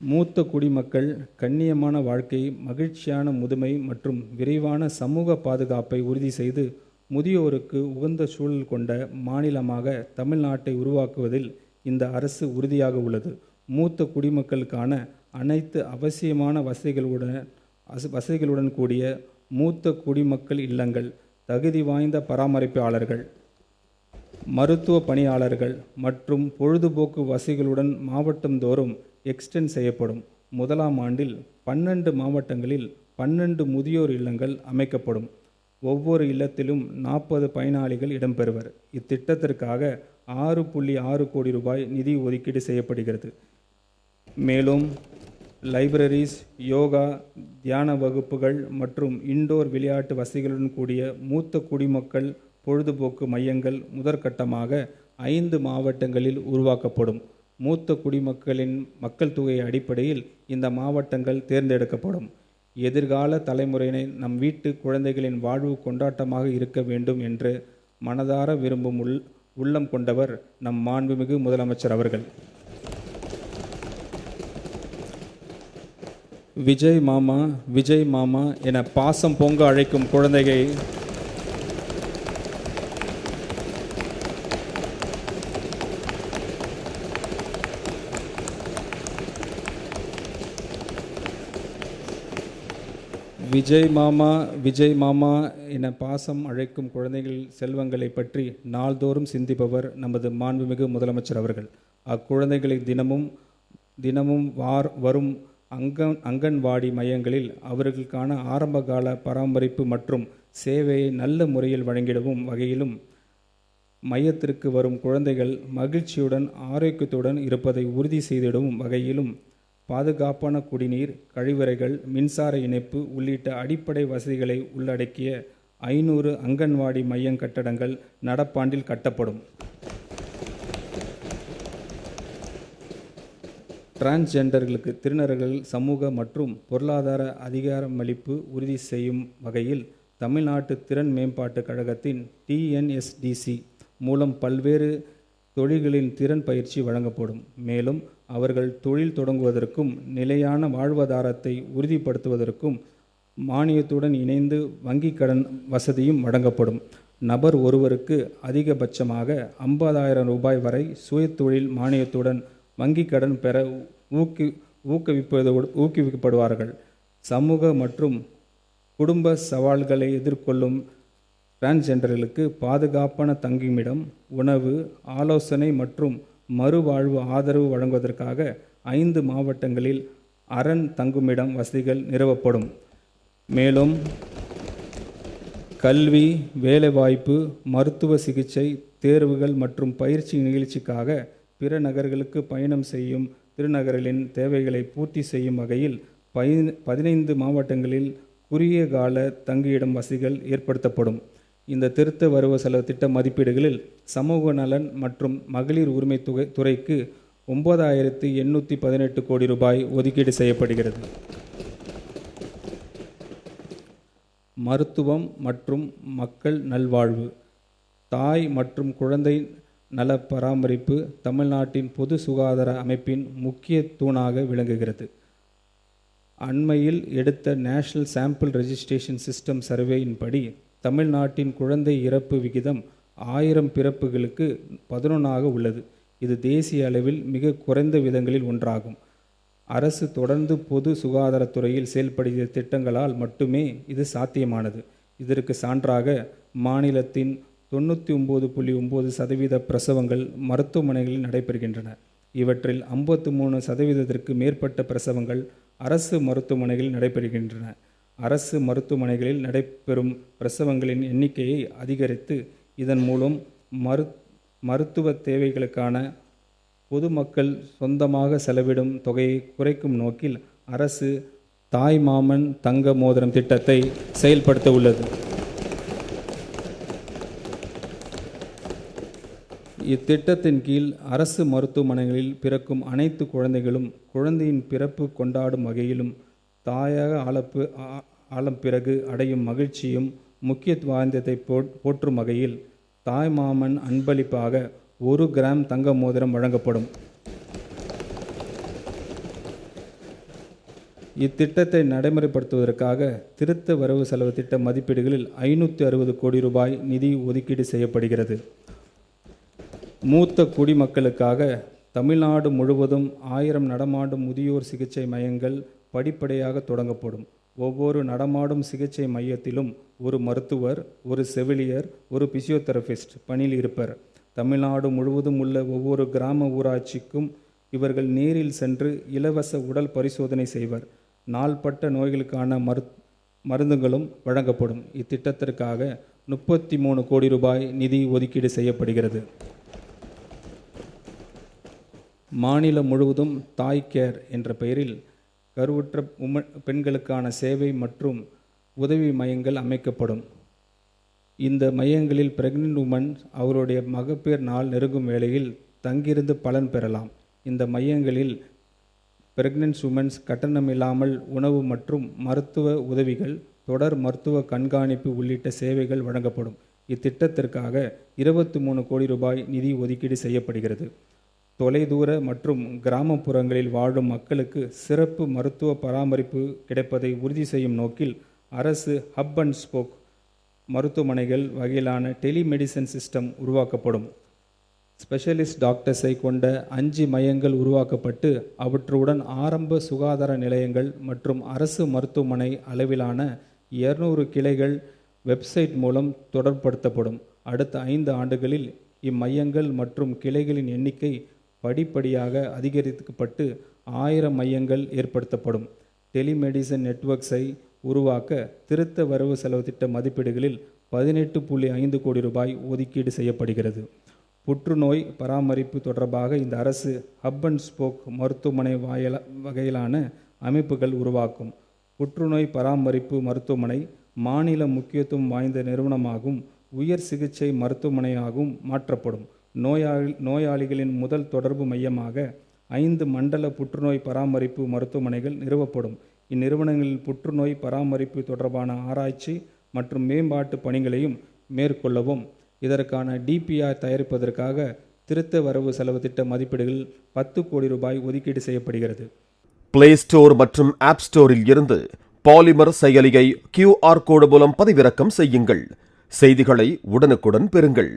மூத்த குடிமக்கள் கண்ணியமான வாழ்க்கை, மகிழ்ச்சியான முதுமை மற்றும் விரைவான சமூக பாதுகாப்பை உறுதி செய்து முதியோருக்கு உகந்த சூழல் கொண்ட மாநிலமாக தமிழ்நாட்டை உருவாக்குவதில் இந்த அரசு உறுதியாக உள்ளது. மூத்த குடிமக்களுக்கான அனைத்து அவசியமான வசதிகளுடன் கூடிய மூத்த குடிமக்கள் இல்லங்கள், தகுதி வாய்ந்த பராமரிப்பாளர்கள், மருத்துவ பணியாளர்கள் மற்றும் பொழுதுபோக்கு வசதிகளுடன் மாவட்டந்தோறும் எக்ஸ்டெண்ட் செய்யப்படும். முதலாம் ஆண்டில் 12 மாவட்டங்களில் 12 முதியோர் இல்லங்கள் அமைக்கப்படும். ஒவ்வொரு இல்லத்திலும் 40 பயனாளிகள் இடம்பெறுவர். இத்திட்டத்திற்காக 6.6 கோடி ரூபாய் நிதி ஒதுக்கீடு செய்யப்படுகிறது. மேலும் லைப்ரரிஸ், யோகா, தியான வகுப்புகள் மற்றும் இன்டோர் விளையாட்டு வசதிகளுடன் கூடிய மூத்த குடிமக்கள் பொழுதுபோக்கு மையங்கள் முதற்கட்டமாக 5 மாவட்டங்களில் உருவாக்கப்படும். மூத்த குடிமக்களின் மக்கள் தொகை அடிப்படையில் இந்த மாவட்டங்கள் தேர்ந்தெடுக்கப்படும். எதிர்கால தலைமுறையினை நம் வீட்டு குழந்தைகளின் வாழ்வு கொண்டாட்டமாக இருக்க வேண்டும் என்று மனதார விரும்பும் உள்ளம் கொண்டவர் நம் மாண்புமிகு முதலமைச்சர் அவர்கள். விஜய் மாமா, விஜய் மாமா என பாசம் பொங்க அழைக்கும் குழந்தையை விஜய் மாமா, விஜய் மாமா என பாசம் அழைக்கும் குழந்தைகள் செல்வங்களை பற்றி நாள்தோறும் சிந்திப்பவர் நமது மாண்புமிகு முதலமைச்சர் அவர்கள். அக்குழந்தைகளை தினமும் வரும் அங்கன்வாடி மையங்களில் அவர்களுக்கான ஆரம்பகால பராமரிப்பு மற்றும் சேவையை நல்ல முறையில் வழங்கிடவும் வகையிலும், மையத்திற்கு வரும் குழந்தைகள் மகிழ்ச்சியுடன் ஆரோக்கியத்துடன் இருப்பதை உறுதி செய்திடவும் வகையிலும் பாதுகாப்பான குடிநீர், கழிவறைகள், மின்சார இணைப்பு உள்ளிட்ட அடிப்படை வசதிகளை உள்ளடக்கிய 500 அங்கன்வாடி மையம் கட்டடங்கள் நடப்பாண்டில் கட்டப்படும். டிரான்ஸ்ஜெண்டர்களுக்கு திருநர்கள் சமூக மற்றும் பொருளாதார அதிகாரமளிப்பு உறுதி செய்யும் வகையில் தமிழ்நாட்டு திறன் மேம்பாட்டுக் கழகத்தின் TNSDC மூலம் பல்வேறு தொழில்களின் திறன் பயிற்சி வழங்கப்படும். மேலும் அவர்கள் தொழில் தொடங்குவதற்கும் நிலையான வாழ்வாதாரத்தை உறுதிப்படுத்துவதற்கும் மானியத்துடன் இணைந்து வங்கி கடன் வசதியும் வழங்கப்படும். நபர் ஒருவருக்கு அதிகபட்சமாக 50,000 ரூபாய் வரை சுயதொழில் மானியத்துடன் வங்கி கடன் பெற ஊக்குவிக்கப்படுவார்கள். சமூக மற்றும் குடும்ப சவால்களை எதிர்கொள்ளும் டிரான்ஸ்ஜெண்டர்களுக்கு பாதுகாப்பான தங்குமிடம், உணவு, ஆலோசனை மற்றும் மறுவாழ்வு ஆதரவு வழங்குவதற்காக 5 மாவட்டங்களில் அரண் தங்குமிடம் வசதிகள் நிறுவப்படும். மேலும் கல்வி, வேலைவாய்ப்பு, மருத்துவ சிகிச்சை, தேர்வுகள் மற்றும் பயிற்சி நிகழ்ச்சிக்காக பிற நகர்களுக்கு பயணம் செய்யும் திருநகர்களின் தேவைகளை பூர்த்தி செய்யும் வகையில் 15 மாவட்டங்களில் குறுகிய கால தங்குயிடம் வசதிகள் ஏற்படுத்தப்படும். இந்த திருத்த வரவு செலவு திட்ட மதிப்பீடுகளில் சமூக நலன் மற்றும் மகளிர் உரிமை துறைக்கு 9,818 கோடி ரூபாய் ஒதுக்கீடு செய்யப்படுகிறது. மருத்துவம் மற்றும் மக்கள் நல்வாழ்வு, தாய் மற்றும் குழந்தை நல பராமரிப்பு தமிழ்நாட்டின் பொது சுகாதார அமைப்பின் முக்கிய தூணாக விளங்குகிறது. அண்மையில் எடுத்த நேஷனல் சாம்பிள் ரெஜிஸ்ட்ரேஷன் சிஸ்டம் சர்வேயின்படி தமிழ்நாட்டின் குழந்தை இறப்பு விகிதம் 1000 பிறப்புகளுக்கு 11 உள்ளது. இது தேசிய அளவில் மிக குறைந்த விதங்களில் ஒன்றாகும். அரசு தொடர்ந்து பொது சுகாதாரத்துறையில் செயல்படுகிற திட்டங்களால் மட்டுமே இது சாத்தியமானது. இதற்கு சான்றாக மாநிலத்தின் 99.9% பிரசவங்கள் மருத்துவமனைகளில் நடைபெறுகின்றன. இவற்றில் 53% மேற்பட்ட பிரசவங்கள் அரசு மருத்துவமனைகளில் நடைபெறுகின்றன. அரசு மருத்துவமனைகளில் நடைபெறும் பிரசவங்களின் எண்ணிக்கையை அதிகரித்து இதன் மூலம் மருத்துவ தேவைகளுக்கான பொதுமக்கள் சொந்தமாக செலவிடும் தொகையை குறைக்கும் நோக்கில் அரசு தாய் மாமன் தங்க மோதிரம் திட்டத்தை செயல்படுத்த உள்ளது. இத்திட்டத்தின் கீழ் அரசு மருத்துவமனைகளில் பிறக்கும் அனைத்து குழந்தைகளும் குழந்தையின் பிறப்பு கொண்டாடும் வகையிலும் தாயாக ஆழம் பிறகு அடையும் மகிழ்ச்சியும் முக்கியத்துவத்தை போற்றும் வகையில் தாய் மாமன் அன்பளிப்பாக 1 கிராம் தங்க மோதிரம் வழங்கப்படும். இத்திட்டத்தை நடைமுறைப்படுத்துவதற்காக திருத்த வரவு செலவு திட்ட மதிப்பீடுகளில் 560 கோடி ரூபாய் நிதி ஒதுக்கீடு செய்யப்படுகிறது. மூத்த குடிமக்களுக்காக தமிழ்நாடு முழுவதும் 1000 நடமாடும் முதியோர் சிகிச்சை மையங்கள் படிப்படியாக தொடங்கப்படும். ஒவ்வொரு நடமாடும் சிகிச்சை மையத்திலும் ஒரு மருத்துவர், ஒரு செவிலியர், ஒரு பிசியோதெரபிஸ்ட் பணியில் இருப்பர். தமிழ்நாடு முழுவதும் உள்ள ஒவ்வொரு கிராம ஊராட்சிக்கும் இவர்கள் நேரில் சென்று இலவச உடல் பரிசோதனை செய்வர். நாள்பட்ட நோய்களுக்கான மருந்துகளும் வழங்கப்படும். இத்திட்டத்திற்காக 33 கோடி ரூபாய் நிதி ஒதுக்கீடு செய்யப்படுகிறது. மாநிலம் முழுவதும் தாய் கேர் என்ற பெயரில் கருவுற்ற பெண்களுக்கான சேவை மற்றும் உதவி மையங்கள் அமைக்கப்படும். இந்த மையங்களில் பிரெக்னென்ட் உமன் அவருடைய மகப்பேறு நாள் நெருங்கும் வேளையில் தங்கியிருந்து பலன் பெறலாம். இந்த மையங்களில் பிரெக்னென்ட் உமன்ஸ் கட்டணமில்லாமல் உணவு மற்றும் மருத்துவ உதவிகள், தொடர் மருத்துவ கண்காணிப்பு உள்ளிட்ட சேவைகள் வழங்கப்படும். இத்திட்டத்திற்காக 23 கோடி ரூபாய் நிதி ஒதுக்கீடு செய்யப்படுகிறது. தொலைதூர மற்றும் கிராமப்புறங்களில் வாழும் மக்களுக்கு சிறப்பு மருத்துவ பராமரிப்பு கிடைப்பதை உறுதி செய்யும் நோக்கில் அரசு ஹப் அண்ட் ஸ்போக் மருத்துவமனைகள் வகையிலான டெலிமெடிசன் சிஸ்டம் உருவாக்கப்படும். ஸ்பெஷலிஸ்ட் டாக்டர்ஸை கொண்ட 5 மையங்கள் உருவாக்கப்பட்டு அவற்றுடன் ஆரம்ப சுகாதார நிலையங்கள் மற்றும் அரசு மருத்துவமனை அளவிலான 200 கிளைகள் வெப்சைட் மூலம் தொடர்படுத்தப்படும். அடுத்த 5 ஆண்டுகளில் இம்மையங்கள் மற்றும் கிளைகளின் எண்ணிக்கை படிப்படியாக அதிகரிக்கப்பட்டு 1000 மையங்கள் ஏற்படுத்தப்படும். டெலிமெடிசன் நெட்வொர்க்ஸை உருவாக்க திருத்த வரவு செலவு திட்ட மதிப்பீடுகளில் 18.5 கோடி ரூபாய் ஒதுக்கீடு செய்யப்படுகிறது. புற்றுநோய் பராமரிப்பு தொடர்பாக இந்த அரசு ஹப் அண்ட் ஸ்போக் மருத்துவமனை வகையிலான அமைப்புகள் உருவாக்கும். புற்றுநோய் பராமரிப்பு மருத்துவமனை மாநில முக்கியத்துவம் வாய்ந்த நிறுவனமாகவும் உயர் சிகிச்சை மருத்துவமனையாகவும் மாற்றப்படும். நோயாளிகளின் முதல் தொடர்பு மையமாக 5 மண்டல புற்றுநோய் பராமரிப்பு மருத்துவமனைகள் நிறுவப்படும். இந்நிறுவனங்களில் புற்றுநோய் பராமரிப்பு தொடர்பான ஆராய்ச்சி மற்றும் மேம்பாட்டு பணிகளையும் மேற்கொள்ளவும் இதற்கான டிபிஆர் தயாரிப்பதற்காக திருத்த வரவு செலவு திட்ட மதிப்பீடுகளில் 10 கோடி ரூபாய் ஒதுக்கீடு செய்யப்படுகிறது. பிளே ஸ்டோர் மற்றும் ஆப் ஸ்டோரில் இருந்து பாலிமர் செயலியை QR கோடு மூலம் பதிவிறக்கம் செய்யுங்கள். செய்திகளை உடனுக்குடன் பெறுங்கள்.